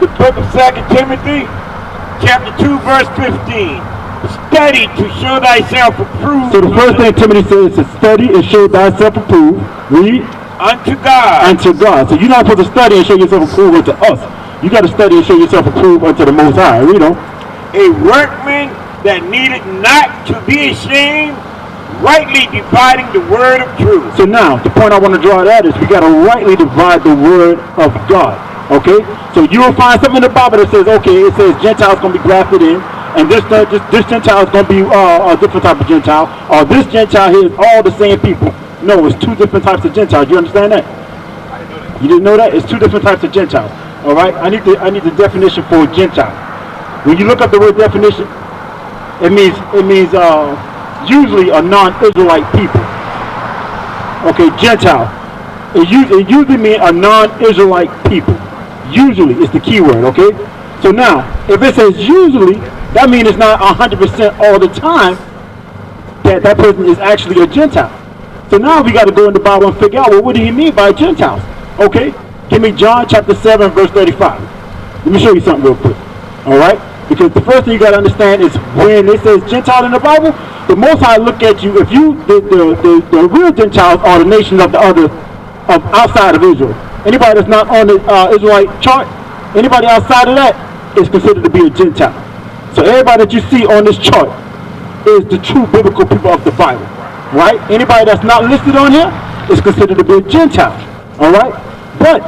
The book of 2 Timothy, chapter 2, verse 15. Study to show thyself approved. So the first thing Timothy says is study and show thyself approved. Read. Unto God. Unto God. So you're not supposed to study and show yourself approved unto us. You got to study and show yourself approved unto the Most High. Read on. A workman that needed not to be ashamed, rightly dividing the word of truth. So now, the point I want to draw at is we got to rightly divide the word of God. Okay? So you will find something in the Bible that says, okay, it says Gentiles going to be grafted in, and this Gentile is going to be a different type of Gentile, or this Gentile here is all the same people. No, it's two different types of Gentiles. You understand that? You didn't know that? It's two different types of Gentiles. All right? I need the definition for a Gentile. When you look up the word definition, it means usually a non-Israelite people. Okay, Gentile. It usually means a non-Israelite people. Usually is the key word, okay? So now, if it says usually, that means it's not 100% all the time that person is actually a Gentile. So now we got to go in the Bible and figure out, well, what do he mean by Gentiles? Okay, give me John chapter 7, verse 35. Let me show you something real quick. All right? Because the first thing you got to understand is when it says Gentile in the Bible, the Most High look at you, if you, the real Gentiles are the nations of outside of Israel. Anybody that's not on the Israelite chart, anybody outside of that is considered to be a Gentile. So everybody that you see on this chart is the true biblical people of the Bible. Right? Anybody that's not listed on here is considered to be a Gentile. Alright? But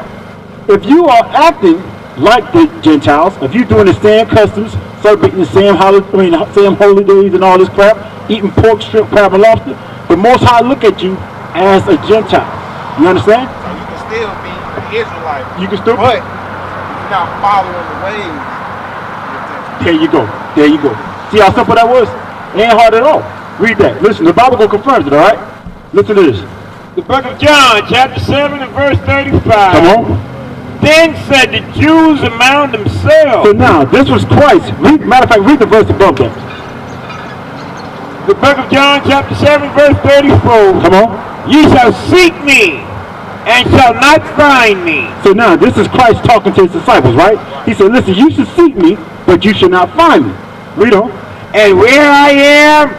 if you are acting like the Gentiles, if you're doing the same customs, celebrating the same holy days and all this crap, eating pork, shrimp, crab, and lobster, the Most High look at you as a Gentile. You understand? So you can still be an Israelite. You can still but you're not following the ways. There you go. There you go. See how simple that was? It ain't hard at all. Read that. Listen, the Bible confirms it, all right? Listen to this. The book of John, chapter 7 and verse 35. Come on. Then said the Jews among themselves. So now, this was Christ. Matter of fact, read the verse above that. The book of John, chapter 7, verse 34. Come on. Ye shall seek me, and shall not find me. So now, this is Christ talking to his disciples, right? He said, listen, you should seek me, but you should not find me. Read on. And where I am,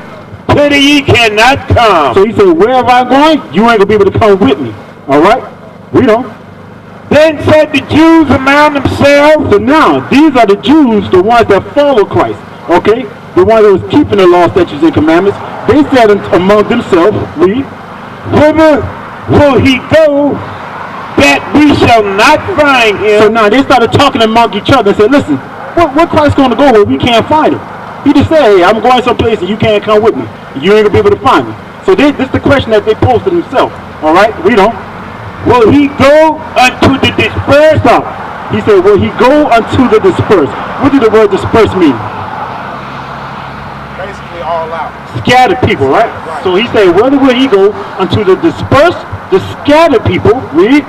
thither ye cannot come. So he said, wherever I'm going, you ain't going to be able to come with me. All right? Read on. Then said the Jews among themselves. So now, these are the Jews, the ones that follow Christ. Okay? The ones that was keeping the law, statutes, and commandments. They said among themselves, read. Whither will he go that we shall not find him? So now they started talking among each other and said, listen, where Christ going to go where we can't find him? He just said, hey, I'm going someplace and you can't come with me. You ain't going to be able to find me. So this is the question that they posed to themselves. All right? Read on. Will he go unto the dispersed? Stop. He said, will he go unto the dispersed? What did the word dispersed mean? Basically all out. Scattered people, right? So he said, whether will he go unto the dispersed, the scattered people, read,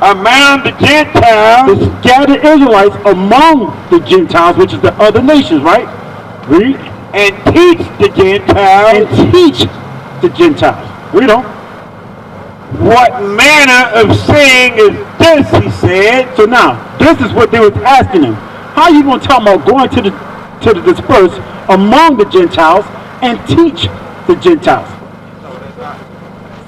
among the Gentiles, the scattered Israelites among the Gentiles, which is the other nations, right? Read. and teach the Gentiles. And teach the Gentiles. Read on. What manner of saying is this, he said. So now, this is what they was asking him. How are you going to talk about going to the dispersed among the Gentiles and teach the Gentiles?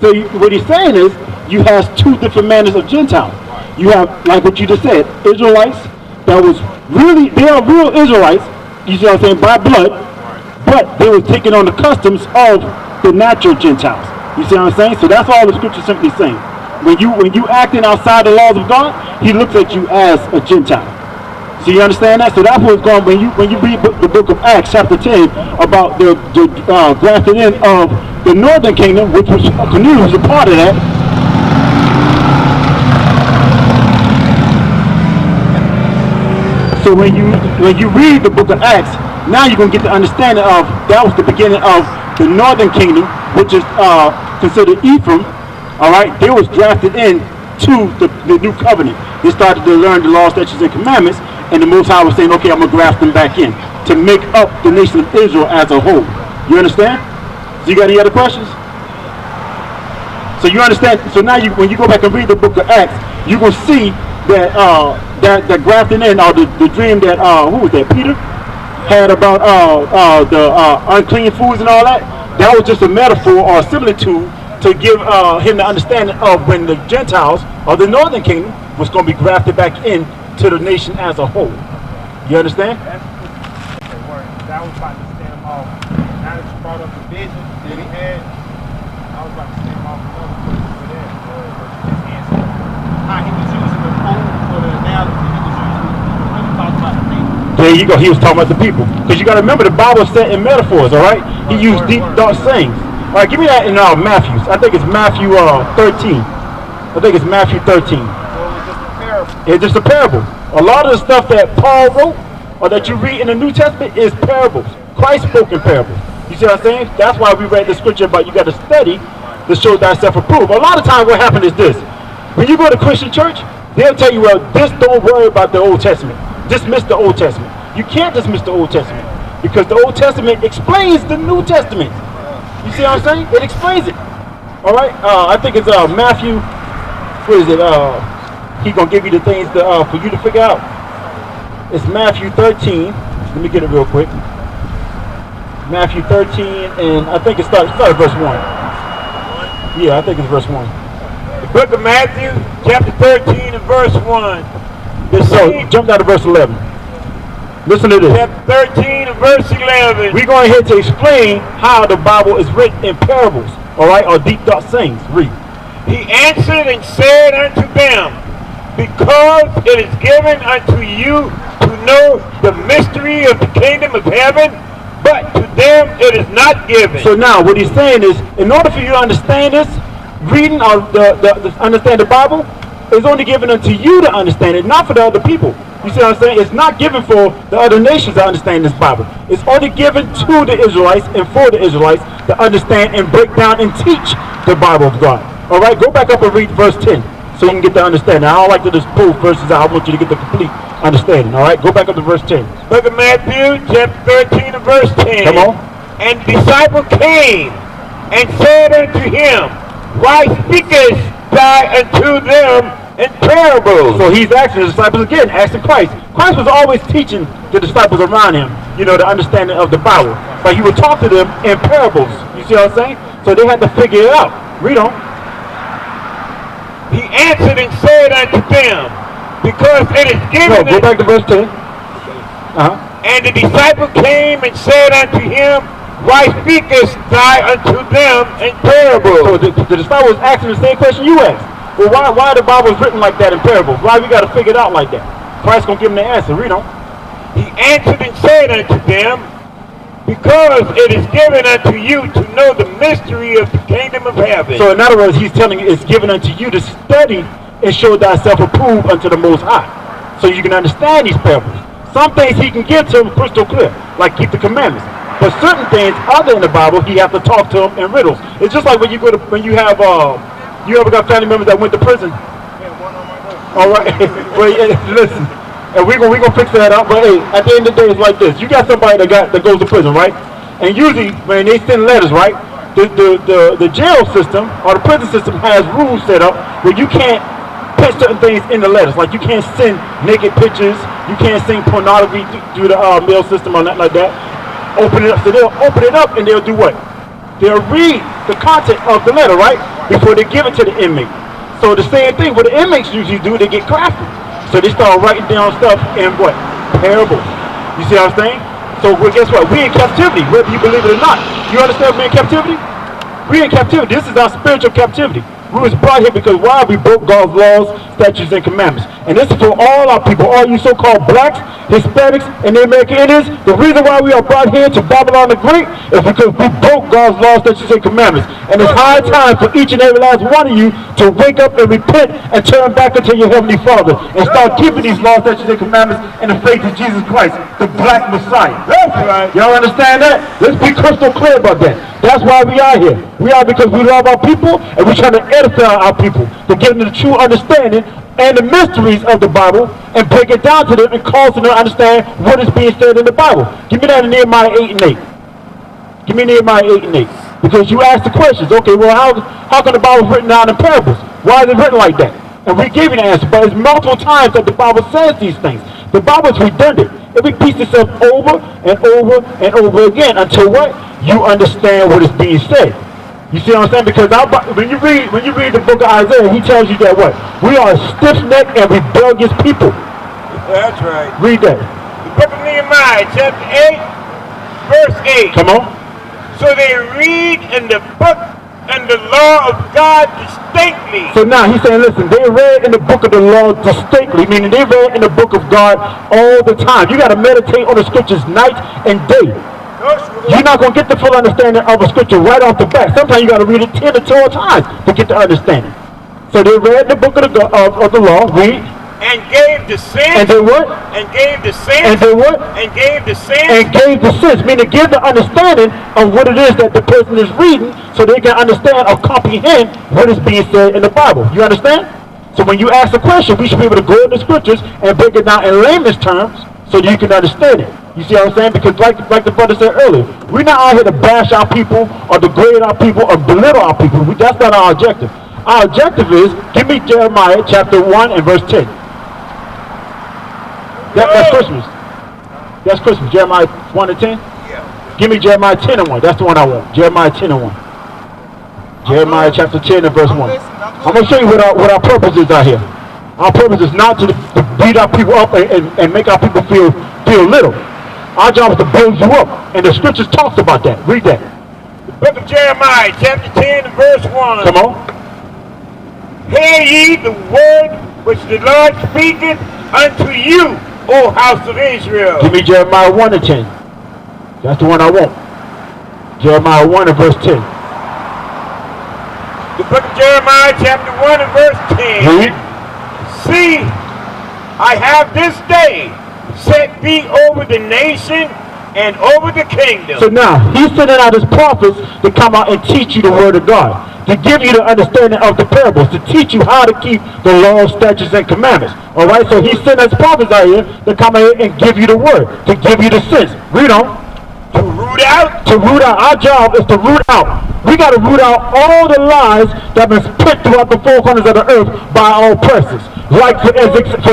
So what he's saying is, you have two different manners of Gentiles. You have, like what you just said, Israelites that was really, they are real Israelites, you see what I'm saying, by blood, but they were taking on the customs of the natural Gentiles. You see what I'm saying? So that's all the scripture simply saying. When you acting outside the laws of God, he looks at you as a Gentile. So you understand that? So that's what's going on when you read the book of Acts chapter 10 about the grafted in of the northern kingdom, which was Cornelius was a part of that. So when you read the book of Acts, now you're going to get the understanding of that was the beginning of the northern kingdom, which is considered Ephraim. All right, they was drafted in to the new covenant. They started to learn the law, statutes, and commandments, and the Most High was saying, okay, I'm going to graft them back in to make up the nation of Israel as a whole. You understand? So you got any other questions? So you understand? So now when you go back and read the book of Acts, you're going to see that that grafting in, or the dream that who was that? Peter had about the unclean foods and all that. That was just a metaphor or a similitude to give him the understanding of when the Gentiles or the northern kingdom was going to be grafted back in to the nation as a whole. You understand? That was about to stand him off. Now that you brought up the vision that he had, I was about to stand him off another question for that. Just answer how he was using the food for the analogy. He was really talking about the people. There you go. He was talking about the people. Because you got to remember, the Bible is set in metaphors, all right? He used deep, dark sayings. All right, give me that in Matthew's. I think it's Matthew 13. I think it's Matthew 13. So it was just a parable. It's just a parable. A lot of the stuff that Paul wrote or that you read in the New Testament is parables. Christ spoke in parables. You see what I'm saying? That's why we read the scripture about you got to study to show thyself approved. A lot of times what happens is this. When you go to Christian church, they'll tell you, well, just don't worry about the Old Testament. Dismiss the Old Testament. You can't dismiss the Old Testament because the Old Testament explains the New Testament. You see what I'm saying? It explains it. All right? I think it's Matthew, what is it? He's going to give you the things for you to figure out. It's Matthew 13. Let me get it real quick. Matthew 13, and I think it starts at verse 1. Yeah, I think it's verse 1. The book of Matthew, chapter 13 and verse 1. So, jump down to verse 11. Listen to this. Chapter 13 and verse 11. We're going here to explain how the Bible is written in parables, all right, or deep dark sayings. Read. He answered and said unto them, because it is given unto you to know the mystery of the kingdom of heaven, but to them it is not given. So now, what he's saying is, in order for you to understand this, reading or understand the Bible is only given unto you to understand it, not for the other people. You see what I'm saying? It's not given for the other nations to understand this Bible. It's only given to the Israelites and for the Israelites to understand and break down and teach the Bible of God. All right, go back up and read verse 10 so you can get the understanding. I don't like to just pull verses out. I want you to get the complete understanding. All right, go back up to verse 10. Book of Matthew, chapter 13 and verse 10. Come on. And the disciple came and said unto him, why speakest thou unto them in parables? So he's asking the disciples again, asking Christ. Christ was always teaching the disciples around him, the understanding of the Bible. But he would talk to them in parables. You see what I'm saying? So they had to figure it out. Read on. He answered and said unto them, because it is given. No, go back to verse 10. And the disciple came and said unto him, why speakest thou unto them in parables? So the disciple was asking the same question you asked. Well, why the Bible is written like that in parables? Why we got to figure it out like that? Christ's going to give them the answer. Read on. He answered and said unto them, because it is given unto you to know the mystery of the kingdom of heaven. So in other words, he's telling you it's given unto you to study and show thyself approved unto the Most High. So you can understand these parables. Some things he can give to them crystal clear, like keep the commandments. But certain things other in the Bible, he have to talk to them in riddles. It's just like when you have you ever got family members that went to prison? All right. Well, listen. And we're gonna fix that up. But hey, at the end of the day, it's like this. You got somebody that goes to prison, right? And usually when they send letters, right, the jail system or the prison system has rules set up where you can't put certain things in the letters. Like you can't send naked pictures, you can't send pornography through the mail system or nothing like that. Open it up. So they'll open it up and they'll do what? They'll read the content of the letter, right, before they give it to the inmate. So the same thing what the inmates usually do, they get crafty. So they start writing down stuff in what? Parables. You see what I'm saying? So well, guess what? We in captivity, whether you believe it or not. You understand we in captivity? We in captivity. This is our spiritual captivity. We was brought here because why? We broke God's laws, statutes, and commandments. And this is for all our people, all you so-called blacks, Hispanics, and the American Indians. The reason why we are brought here to Babylon the Great is because we broke God's laws, statutes, and commandments. And it's high time for each and every last one of you to wake up and repent and turn back into your Heavenly Father and start keeping these laws, statutes, and commandments in the faith of Jesus Christ, the black Messiah. That's right. Y'all understand that? Let's be crystal clear about that. That's why we are here. We are because we love our people and we're trying to edify our people to give them the true understanding and the mysteries of the Bible and break it down to them and cause them to understand what is being said in the Bible. Give me that in Nehemiah 8 and 8. Give me Nehemiah 8 and 8. Because you ask the questions, okay, well, how can the Bible be written down in parables? Why is it written like that? And we gave you the answer, but it's multiple times that the Bible says these things. The Bible is redundant. It repeats itself over and over and over again until what? You understand what is being said. You see what I'm saying? Because when you read the book of Isaiah, he tells you that what? We are a stiff-necked and rebellious people. That's right. Read that. The book of Nehemiah, chapter 8, verse 8. Come on. So they read in the book and the law of God distinctly. So now he's saying, listen, they read in the book of the law distinctly, meaning they read in the book of God all the time. You got to meditate on the scriptures night and day. You're not going to get the full understanding of a scripture right off the bat. Sometimes you got to read it 10 to 12 times to get the understanding. So they read the book of the law, read. And gave the sense. And then what? And gave the sense. And then what? And gave the sense. And gave the sense, meaning give the understanding of what it is that the person is reading so they can understand or comprehend what is being said in the Bible. You understand? So when you ask a question, we should be able to go in the scriptures and break it down in layman's terms so that you can understand it. You see what I'm saying? Because like the brother said earlier, we're not out here to bash our people or degrade our people or belittle our people. That's not our objective. Our objective is, give me Jeremiah chapter 1 and verse 10. That's Christmas. That's Christmas. Jeremiah 1 and 10? Yeah. Give me Jeremiah 10 and 1. That's the one I want. Jeremiah 10 and 1. Jeremiah chapter 10 and verse 1. I'm going to show you what our purpose is out here. Our purpose is not to beat our people up and make our people feel little. Our job is to build you up. And the scriptures talks about that. Read that. The book of Jeremiah, chapter 10 and verse 1. Come on. Hear ye the word which the Lord speaketh unto you, O house of Israel. Give me Jeremiah 1 and 10. That's the one I want. Jeremiah 1 and verse 10. The book of Jeremiah, chapter 1 and verse 10. Read. See, I have this day set thee over the nation and over the kingdom. So now, he's sending out his prophets to come out and teach you the word of God, to give you the understanding of the parables, to teach you how to keep the laws, statutes, and commandments. All right, so he's sending his prophets out here to come out here and give you the word, to give you the sense. Read on. To root out. To root out. Our job is to root out. We got to root out all the lies that have been spread throughout the four corners of the earth by our oppressors. Like, for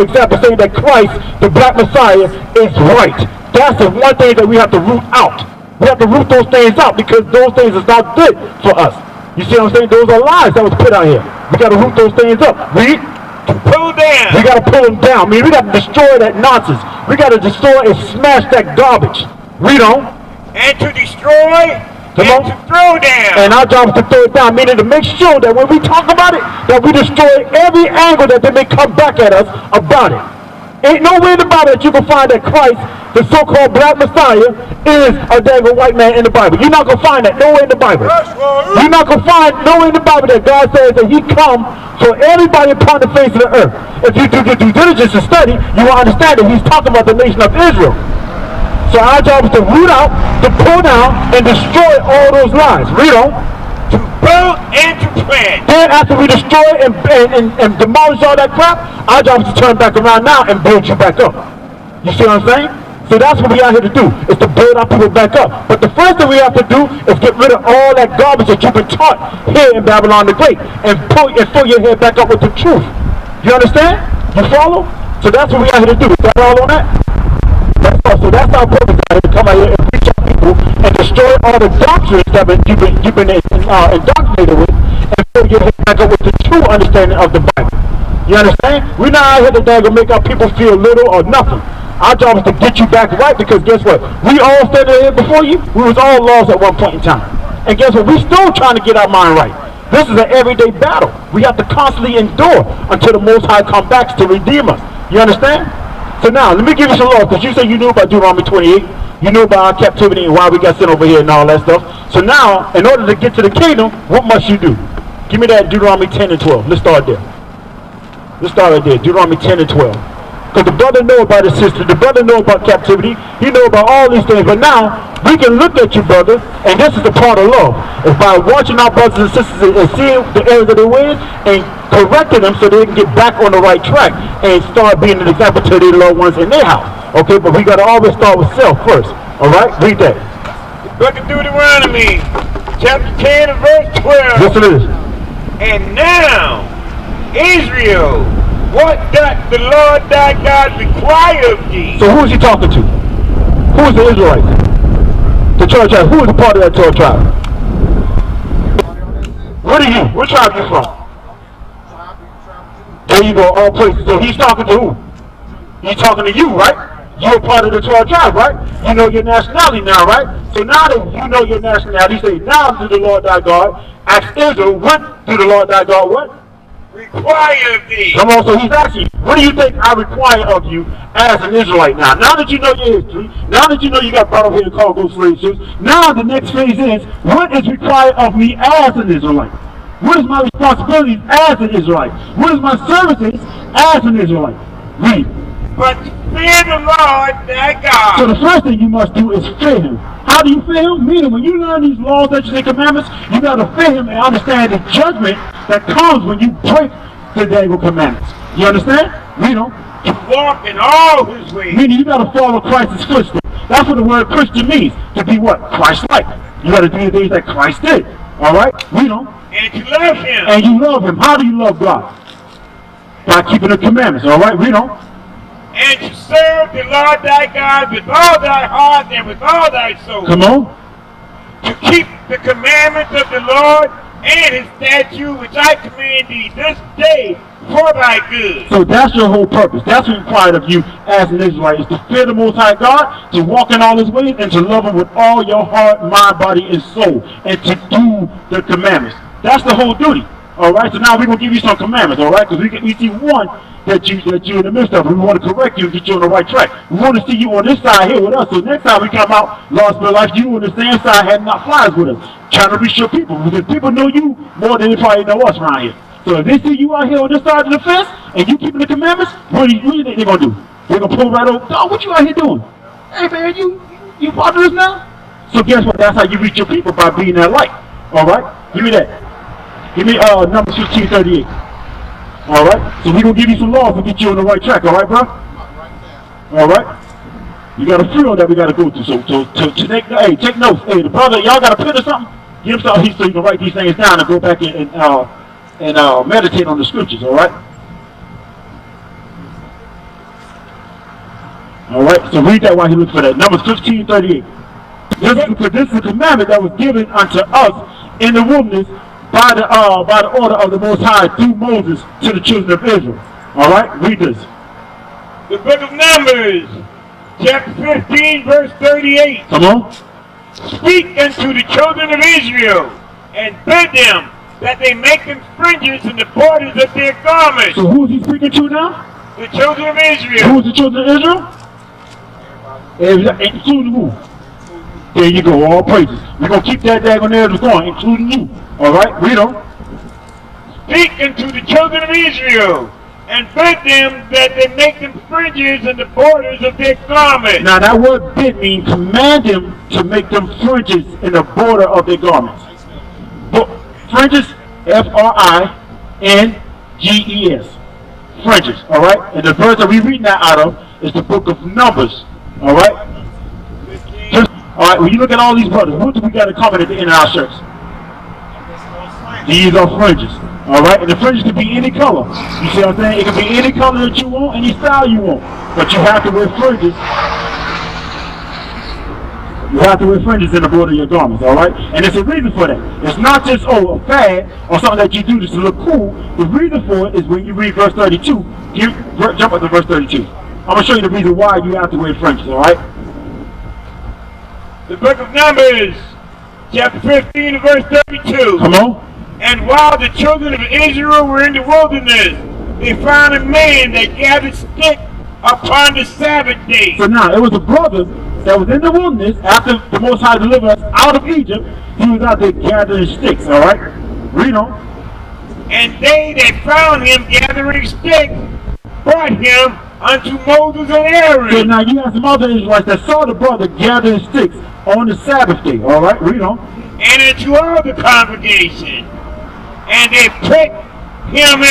example, saying that Christ, the black Messiah, is right. That's the one thing that we have to root out. We have to root those things out because those things is not good for us. You see what I'm saying? Those are lies that was put out here. We got to root those things up. Read. To pull down. We got to pull them down. I mean, we got to destroy that nonsense. We got to destroy and smash that garbage. Read on. And to destroy. Come on. And to throw down. And our job is to throw it down, meaning to make sure that when we talk about it, that we destroy every angle that they may come back at us about it. Ain't nowhere in the Bible that you can find that Christ, the so-called black Messiah, is a dang white man in the Bible. You're not going to find that nowhere in the Bible. You're not going to find nowhere in the Bible that God says that he come for everybody upon the face of the earth. If you do your due diligence and study, you will understand that he's talking about the nation of Israel. So our job is to root out, to pull down, and destroy all those lies. Read on. To build and to plant. Then after we destroy and demolish all that crap, our job is to turn back around now and build you back up. You see what I'm saying? So that's what we out here to do, is to build our people back up. But the first thing we have to do is get rid of all that garbage that you've been taught here in Babylon the Great and fill your head back up with the truth. You understand? You follow? So that's what we out here to do. Is that all on that? So that's our purpose, guys, to come out here and preach our people and destroy all the doctrines that you've been indoctrinated with and fill your head back up with the true understanding of the Bible. You understand? We're not out here to make our people feel little or nothing. Our job is to get you back right because guess what? We all standing here before you, we was all lost at one point in time. And guess what? We still trying to get our mind right. This is an everyday battle. We have to constantly endure until the Most High comes back to redeem us. You understand? So now, let me give you some laws, because you said you knew about Deuteronomy 28. You knew about our captivity and why we got sent over here and all that stuff. So now, in order to get to the kingdom, what must you do? Give me that Deuteronomy 10 and 12. Let's start there. Let's start right there. Deuteronomy 10 and 12. Because the brother know about his sister. The brother know about captivity. He know about all these things. But now, we can look at you, brother, and this is the part of love. It's by watching our brothers and sisters and seeing the areas that they're in and correcting them so they can get back on the right track and start being an example to their loved ones in their house. Okay, but we got to always start with self first. All right? Read that. Book of Deuteronomy, chapter 10 and verse 12. Yes, it is. And now Israel, what doth the Lord thy God require of thee? So who is he talking to? Who is the Israelites? The 12 tribes. Who is a part of that 12 tribe? What are you? What tribe are you from? There you go, all places. So he's talking to who? He's talking to you, right? You're part of the 12 tribes, right? You know your nationality now, right? So now that you know your nationality, say, now to the Lord thy God, ask Israel, what do the Lord thy God what? Require of thee. Come on, so he's asking you, what do you think I require of you as an Israelite now? Now that you know your history, now that you know you got brought up here in cargo slave ships, now the next phase is, what is required of me as an Israelite? What is my responsibilities as an Israelite? What is my services as an Israelite? Read. But fear the Lord thy God. So the first thing you must do is fear him. How do you fear him? Meaning when you learn these laws, statutes, and commandments, you got to fear him and understand the judgment that comes when you break the dang commandments. You understand? Read on. To walk in all his ways. Meaning you got to follow Christ's footsteps. That's what the word Christian means. To be what? Christ-like. You got to do the things that Christ did. Alright? Read on. And to love him. And you love him. How do you love God? By keeping the commandments. Alright? Read on. And to serve the Lord thy God with all thy heart and with all thy soul. Come on. To keep the commandments of the Lord and his statute which I command thee this day for thy good. So that's your whole purpose. That's what's required of you as an Israelite, is to fear the Most High God, to walk in all his ways, and to love him with all your heart, mind, body, and soul, and to do the commandments. That's the whole duty. Alright, so now we're going to give you some commandments, alright? Because we see one that you're in the midst of. We want to correct you and get you on the right track. We want to see you on this side here with us. So next time we come out, Lost But Life, you on the same side had not flies with us. Trying to reach your people. Because people know you more than they probably know us around here. So if they see you out here on this side of the fence, and you keeping the commandments, what do you think they're going to do? They're going to pull right over. Oh, what you out here doing? Hey man, you part of this now? So guess what? That's how you reach your people, by being that light. Alright? Give me that. Give me Numbers 15:38. Alright? So we're going to give you some laws to get you on the right track. Alright, bro? Alright? You got a field that we got to go through. So take notes. Hey, the brother, y'all got a pen or something? Give him something so you can write these things down and go back and meditate on the scriptures. Alright? Alright? So read that while he looks for that. Numbers 15:38. This is a commandment that was given unto us in the wilderness by the order of the Most High through Moses to the children of Israel. Alright? Read this. The book of Numbers, chapter 15, verse 38. Come on. Speak unto the children of Israel, and bid them that they make them fringes in the borders of their garments. So who is he speaking to now? The children of Israel. Who is the children of Israel? Including who? There you go, all praises. We're going to keep that daggone narrative going, including you. Alright, read on. Speak unto the children of Israel, and bid them that they make them fringes in the borders of their garments. Now that word bid means command them to make them fringes in the border of their garments. Fringes, F-R-I-N-G-E-S. Fringes, alright? And the verse that we're reading that out of is the book of Numbers, alright? Alright, when you look at all these brothers, what do we got in common at the end of our shirts? These are fringes. Alright? And the fringes can be any color. You see what I'm saying? It can be any color that you want, any style you want. But you have to wear fringes. You have to wear fringes in the border of your garments, alright? And there's a reason for that. It's not just, a fad or something that you do just to look cool. The reason for it is when you read verse 32. Jump up to verse 32. I'm going to show you the reason why you have to wear fringes, alright? The book of Numbers, chapter 15, verse 32. Come on. And while the children of Israel were in the wilderness, they found a man that gathered sticks upon the Sabbath day. So now, it was a brother that was in the wilderness after the Most High delivered us out of Egypt. He was out there gathering sticks, alright? Read on. And they that found him gathering sticks brought him unto Moses and Aaron. So now you have some other Israelites that saw the brother gathering sticks on the Sabbath day, alright? Read on. And unto all the congregation. And they put him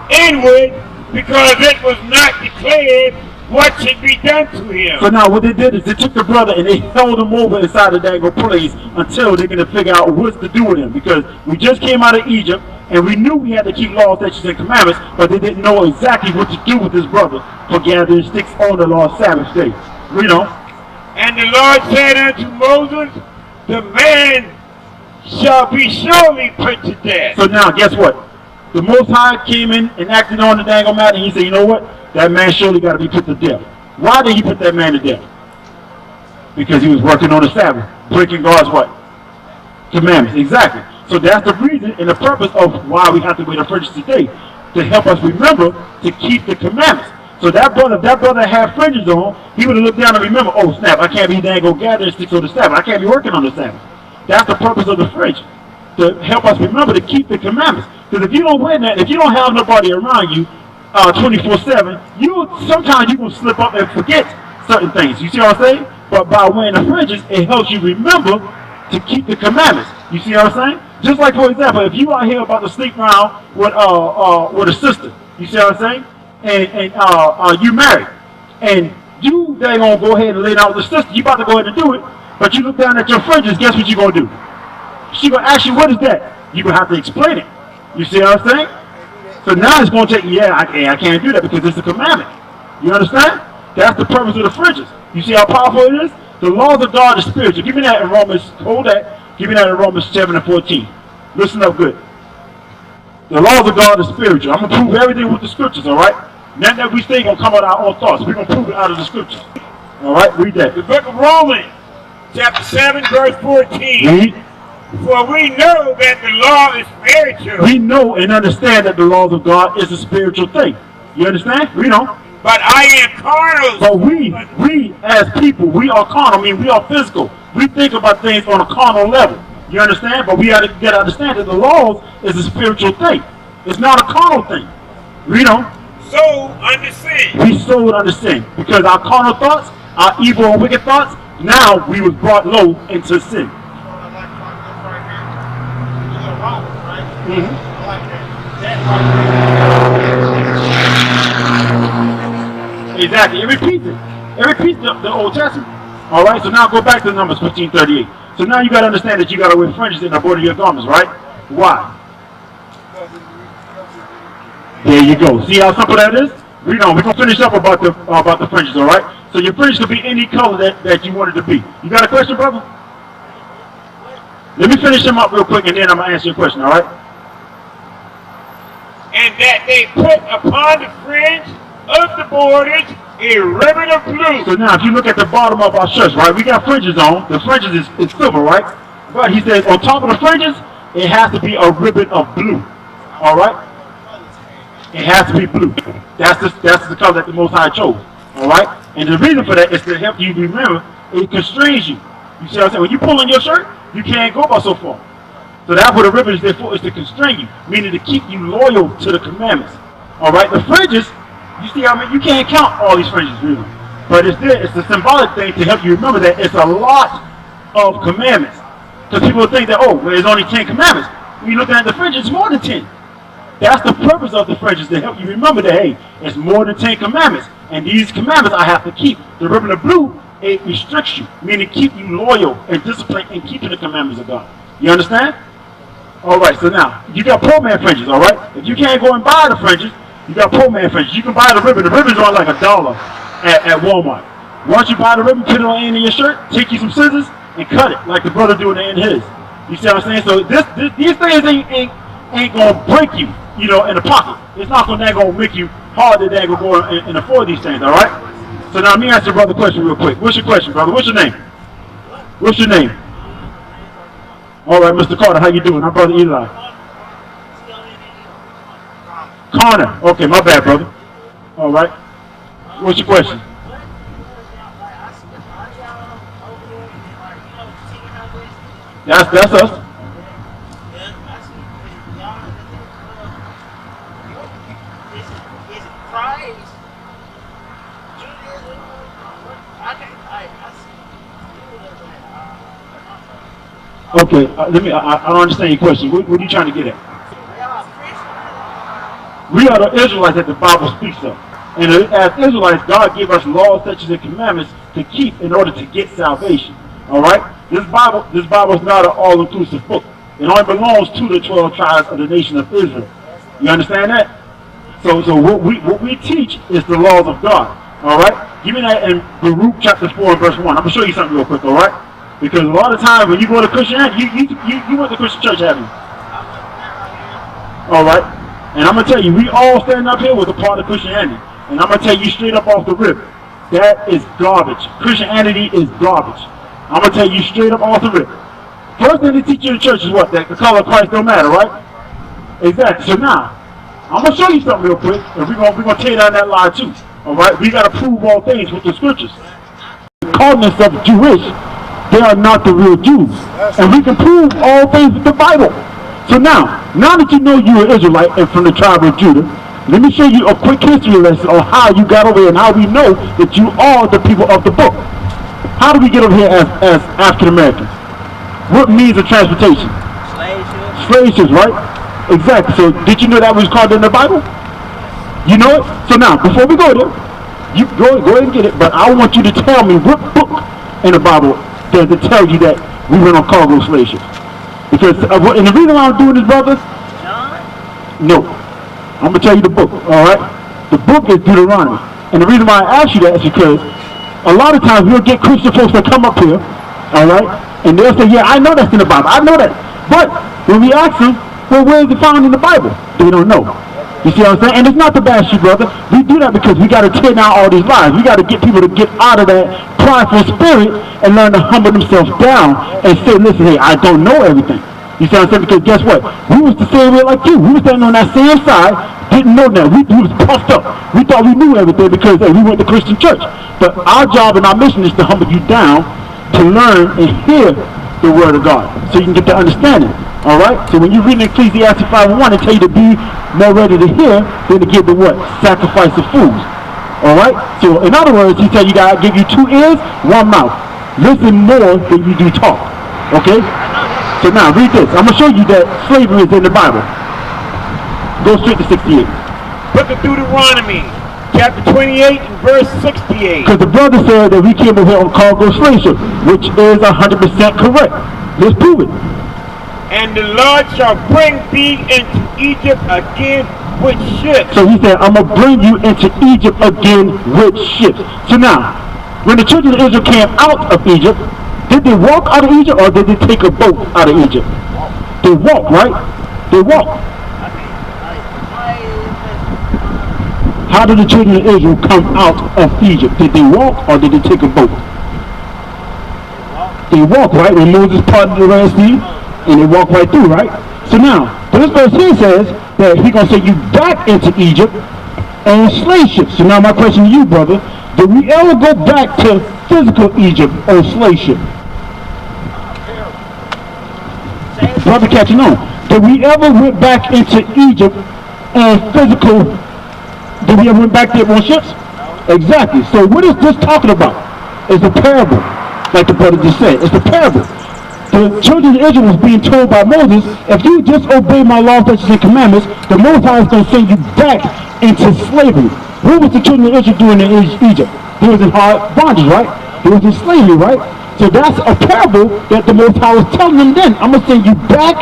inward, because it was not declared what should be done to him. So now what they did is they took the brother and they held him over inside the daggone place until they're going to figure out what's to do with him. Because we just came out of Egypt And we knew we had to keep laws, statutes, and commandments, but they didn't know exactly what to do with his brother for gathering sticks on the Lord's Sabbath day. Read on. And the Lord said unto Moses, the man shall be surely put to death. So now, guess what? The Most High came in and acted on the dang matter, and he said, you know what? That man surely got to be put to death. Why did he put that man to death? Because he was working on the Sabbath, breaking God's what? Commandments. Exactly. So that's the reason and the purpose of why we have to wear the fringes today, to help us remember to keep the commandments. So that brother, if that brother had fringes on, he would have looked down and remember, oh snap, I can't be dang go gathering sticks on the Sabbath. I can't be working on the Sabbath. That's the purpose of the fringe, to help us remember to keep the commandments. Because if you don't wear that, if you don't have nobody around you 24/7, sometimes you will slip up and forget certain things. You see what I'm saying? But by wearing the fringes, it helps you remember to keep the commandments. You see what I'm saying? Just like, for example, if you out here about to sleep around with a sister, you see what I'm saying? And you married, and you they gonna go ahead and lay down with the sister. You about to go ahead and do it, but you look down at your fringes. Guess what you gonna do? She gonna ask you, what is that? You gonna have to explain it. You see what I'm saying? So now it's gonna take, I can't do that because it's a commandment. You understand? That's the purpose of the fringes. You see how powerful it is? The laws of God is spiritual. Give me that in Romans. Hold that. Give me that in Romans 7:14. Listen up good. The laws of God is spiritual. I'm gonna prove everything with the scriptures. All right. Nothing that we say gonna come out of our own thoughts. We're gonna prove it out of the scriptures. All right. Read that. The book of Romans, chapter 7, verse 14. Read. For we know that the law is spiritual. We know and understand that the laws of God is a spiritual thing. You understand? Read on. But I am carnal. But we as people, we are carnal. I mean, we are physical. We think about things on a carnal level. You understand? But we got to understand that the laws is a spiritual thing. It's not a carnal thing. Read on. So under sin. We sold under sin because our carnal thoughts, our evil and wicked thoughts, now we was brought low into sin. Exactly. It repeats it. It repeats the Old Testament. All right. So now go back to Numbers 15:38. So now you got to understand that you got to wear fringes in the border of your garments, right? Why? There you go. See how simple that is? Read on. We're gonna finish up about the fringes. All right. So your fringe could be any color that you want it to be. You got a question, brother? Let me finish them up real quick, and then I'm gonna answer your question. All right. And that they put upon the fringe of the borders a ribbon of blue. So now if you look at the bottom of our shirts, right, we got fringes on. The fringes is silver, right? But he says on top of the fringes, it has to be a ribbon of blue. All right? It has to be blue. That's the color that the Most High chose. All right? And the reason for that is to help you remember, it constrains you. You see what I'm saying? When you pull on your shirt, you can't go about so far. So that's what the ribbon is there for, is to constrain you, meaning to keep you loyal to the commandments. All right? The fringes, you see how you can't count all these fringes, really. But it's there. It's a symbolic thing to help you remember that it's a lot of commandments. Because people think that, oh, well, there's only 10 commandments. When you look at the fringes, it's more than 10. That's the purpose of the fringes, to help you remember that, hey, it's more than 10 commandments. And these commandments I have to keep. The ribbon of blue, it restricts you, meaning keep you loyal and disciplined in keeping the commandments of God. You understand? All right, so now, you got poor man fringes, all right? If you can't go and buy the fringes, you got poor man fringes. You can buy the ribbon. The ribbons are like $1 at Walmart. Once you buy the ribbon, put it on the end of your shirt, take you some scissors, and cut it, like the brother do at the end of his. You see what I'm saying? So these things ain't going to break you, you know, in the pocket. It's not going to make you harder than go and afford these things, all right? So now let me ask your brother a question real quick. What's your question, brother? What's your name? What's your name? All right, Mr. Carter, how you doing? I'm Brother Eli. Connor. Okay, my bad, brother. All right. What's your question? That's us. Okay, I don't understand your question. What are you trying to get at? We are the Israelites that the Bible speaks of. And as Israelites, God gave us laws, statutes, and commandments to keep in order to get salvation. All right? This Bible is not an all-inclusive book. It only belongs to the 12 tribes of the nation of Israel. You understand that? So what we teach is the laws of God. All right? Give me that in Baruch chapter 4 and verse 1. I'm going to show you something real quick, all right? Because a lot of times when you go to Christianity, you went to Christian church, haven't you? All right? And I'm going to tell you, we all standing up here with a part of Christianity. And I'm going to tell you straight up off the rip, that is garbage. Christianity is garbage. I'm going to tell you straight up off the rip. First thing they teach you in church is what? That the color of Christ don't matter, right? Exactly. So now, I'm going to show you something real quick, and we're going to tear down that lie too. All right? We got to prove all things with the scriptures. Calling themselves Jewish, they are not the real Jews. And we can prove all things with the Bible. So now that you know you're an Israelite and from the tribe of Judah, let me show you a quick history lesson on how you got over here and how we know that you are the people of the book. How do we get over here as African Americans? What means of transportation? Slave ships, right? Exactly. So did you know that was called in the Bible? You know it? So now, before we go there, you go ahead and get it, but I want you to tell me what book in the Bible does it tell you that we went on cargo slave ships? Because, and the reason why I'm doing this, brothers, no. I'm going to tell you the book, all right? The book is Deuteronomy. And the reason why I ask you that is because a lot of times we'll get Christian folks that come up here, all right? And they'll say, yeah, I know that's in the Bible. I know that. But when we ask them, well, where is it found in the Bible? They don't know. You see what I'm saying? And it's not to bash you, brother. We do that because we got to tear down all these lies. We got to get people to get out of that prideful spirit and learn to humble themselves down and say, listen, hey, I don't know everything. You see what I'm saying? Because guess what? We was the same way like you. We was standing on that same side, didn't know that. We was puffed up. We thought we knew everything because, hey, we went to Christian church. But our job and our mission is to humble you down to learn and hear the word of God so you can get the understanding. All right? So when you read Ecclesiastes 5:1, it tell you to be more ready to hear than to give the what? Sacrifice of fools. All right? So in other words, he tell you God give you 2 ears, 1 mouth. Listen more than you do talk. Okay? So now read this. I'm going to show you that slavery is in the Bible. Go straight to 68. Book of Deuteronomy, chapter 28 and verse 68. Because the brother said that we came over here on cargo slave ship, which is 100% correct. Let's prove it. And the Lord shall bring thee into Egypt again with ships. So he said, I'm going to bring you into Egypt again with ships. So now, when the children of Israel came out of Egypt, did they walk out of Egypt or did they take a boat out of Egypt? They walked, right? They walked. How did the children of Israel come out of Egypt? Did they walk or did they take a boat? They walked, right? When Moses parted the Red Sea, and they walked right through, right? So now, this verse here says that he's going to send you back into Egypt on slave ships. So now my question to you, brother, did we ever go back to physical Egypt on slave ship? Brother catching on. Did we ever went back into Egypt on physical, did we ever went back there on ships? Exactly. So what is this talking about? It's a parable, like the brother just said. It's a parable. The children of Israel was being told by Moses, if you just obey my laws, statutes, and commandments, the Most High is going to send you back into slavery. What was the children of Israel doing in Egypt? They was in hard bondage, right? They was in slavery, right? So that's a parable that the Most High was telling them then. I'm going to send you back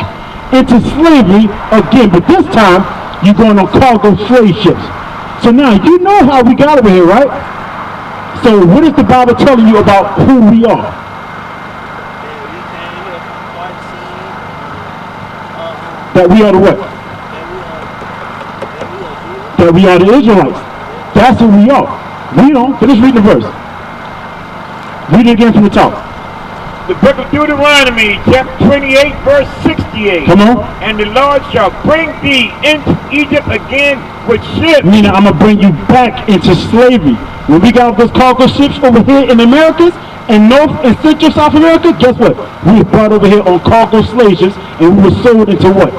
into slavery again, but this time, you're going on cargo slave ships. So now, you know how we got over here, right? So what is the Bible telling you about who we are? That we are the what? That we are the Israelites. That's who we are. We don't. Finish reading the verse. Read it again from the top. The book of Deuteronomy, chapter 28, verse 68. Come on. And the Lord shall bring thee into Egypt again with ships. Meaning I'm going to bring you back into slavery. When we got those cargo ships over here in the Americas, in North and Central South America, guess what? We were brought over here on cargo slave ships and we were sold into what?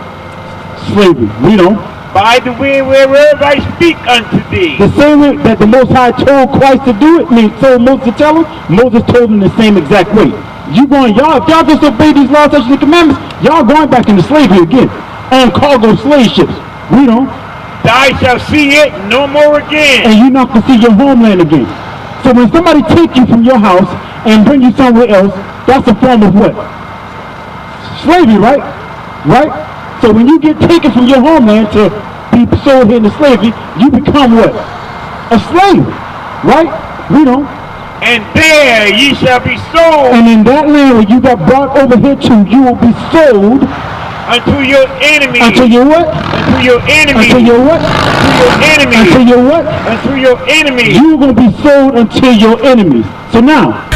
Slavery. We don't. By the way whereof I speak unto thee. The same way that the Most High told Christ to do it, told Moses to tell him, Moses told him the same exact way. If y'all disobey these laws, statutes, and commandments, y'all going back into slavery again on cargo slave ships. We don't. Thou shalt see it no more again. And you're not going to see your homeland again. So when somebody take you from your house and bring you somewhere else, that's a form of what? Slavery, right? right? So when you get taken from your homeland to be sold into slavery, you become what? A slave, right? Read on. And there ye shall be sold And in that land where you got brought over here to, you will be sold unto your enemies. unto your what? Unto your enemies. Unto your what? Unto your enemies. Unto your what? Unto your enemies. You're going to be sold unto your enemies. So now,